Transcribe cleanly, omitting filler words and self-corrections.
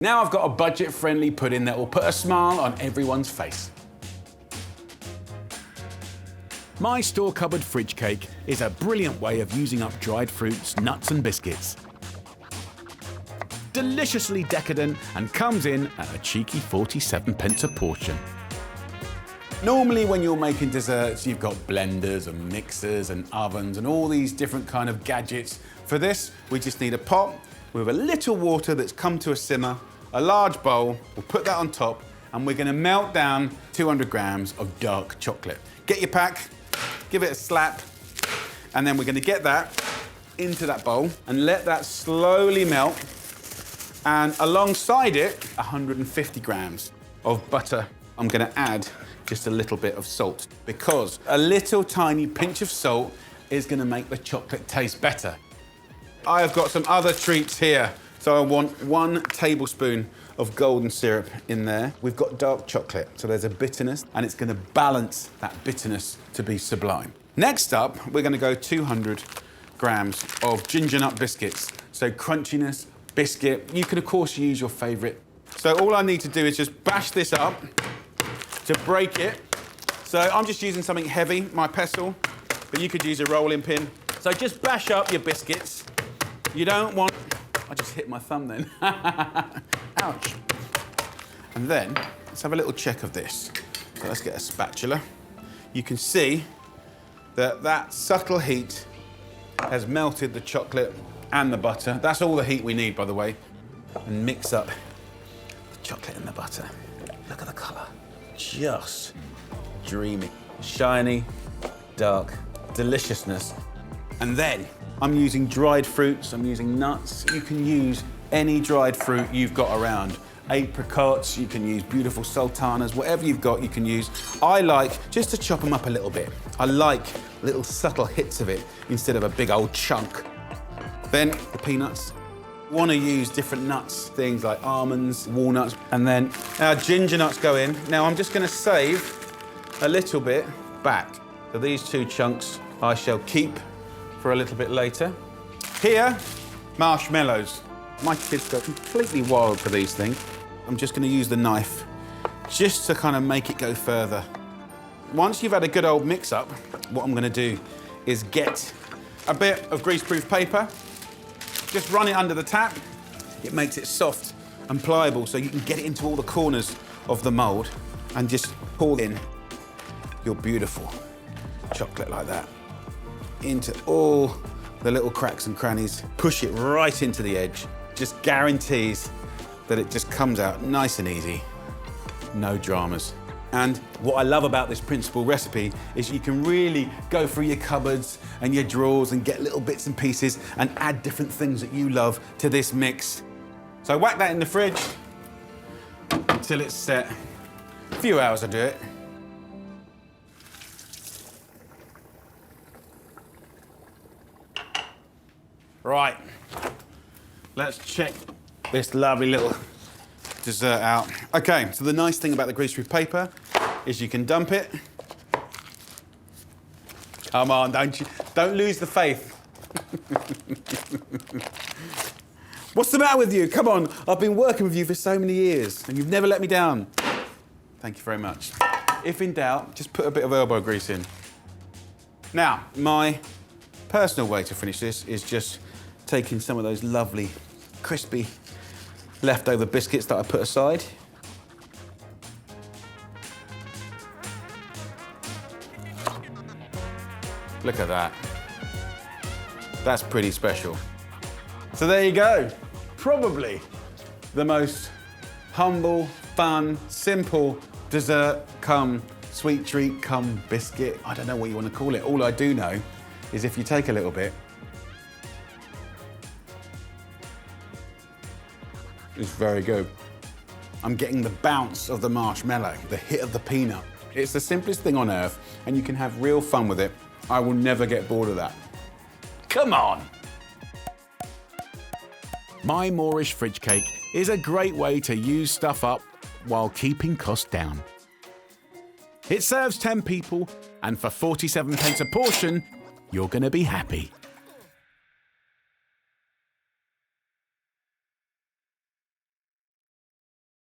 Now I've got a budget-friendly pudding that will put a smile on everyone's face. My store-cupboard fridge cake is a brilliant way of using up dried fruits, nuts and biscuits. Deliciously decadent and comes in at a cheeky 47p a portion. Normally when you're making desserts, you've got blenders and mixers and ovens and all these different kind of gadgets. For this, we just need a pot with a little water that's come to a simmer, a large bowl, we'll put that on top, and we're gonna melt down 200 grams of dark chocolate. Get your pack, give it a slap, and then we're gonna get that into that bowl and let that slowly melt. And alongside it, 150 grams of butter. I'm gonna add just a little bit of salt because a little tiny pinch of salt is gonna make the chocolate taste better. I have got some other treats here. So I want 1 tablespoon of golden syrup in there. We've got dark chocolate, so there's a bitterness, and it's gonna balance that bitterness to be sublime. Next up, we're gonna go 200 grams of ginger nut biscuits. So crunchiness, biscuit. You can, of course, use your favorite. So all I need to do is just bash this up to break it. So I'm just using something heavy, my pestle, but you could use a rolling pin. So just bash up your biscuits. You don't want... I just hit my thumb then. Ouch. And then, let's have a little check of this. So let's get a spatula. You can see that that subtle heat has melted the chocolate and the butter. That's all the heat we need, by the way. And mix up the chocolate and the butter. Look at the colour. Just dreamy. Shiny, dark, deliciousness. And then, I'm using dried fruits, I'm using nuts. You can use any dried fruit you've got around. Apricots, you can use beautiful sultanas, whatever you've got you can use. I like just to chop them up a little bit. I like little subtle hits of it instead of a big old chunk. Then the peanuts. Want to use different nuts, things like almonds, walnuts, and then our ginger nuts go in. Now I'm just going to save a little bit back. So these 2 chunks I shall keep for a little bit later. Here, marshmallows. My kids go completely wild for these things. I'm just gonna use the knife just to kind of make it go further. Once you've had a good old mix up, what I'm gonna do is get a bit of greaseproof paper, just run it under the tap. It makes it soft and pliable so you can get it into all the corners of the mold and just pour in your beautiful chocolate like that into all the little cracks and crannies. Push it right into the edge. Just guarantees that it just comes out nice and easy. No dramas. And what I love about this principal recipe is you can really go through your cupboards and your drawers and get little bits and pieces and add different things that you love to this mix. So whack that in the fridge until it's set. A few hours I do it. Right, let's check this lovely little dessert out. Okay, so the nice thing about the greaseproof paper is you can dump it. Come on, don't lose the faith. What's the matter with you? Come on, I've been working with you for so many years and you've never let me down. Thank you very much. If in doubt, just put a bit of elbow grease in. Now, my personal way to finish this is just taking some of those lovely, crispy, leftover biscuits that I put aside. Look at that. That's pretty special. So there you go. Probably the most humble, fun, simple dessert come sweet treat come biscuit. I don't know what you want to call it. All I do know is if you take a little bit, it's very good. I'm getting the bounce of the marshmallow, the hit of the peanut. It's the simplest thing on earth, and you can have real fun with it. I will never get bored of that. Come on! My Moorish fridge cake is a great way to use stuff up while keeping costs down. It serves 10 people, and for 47p a portion, you're gonna be happy.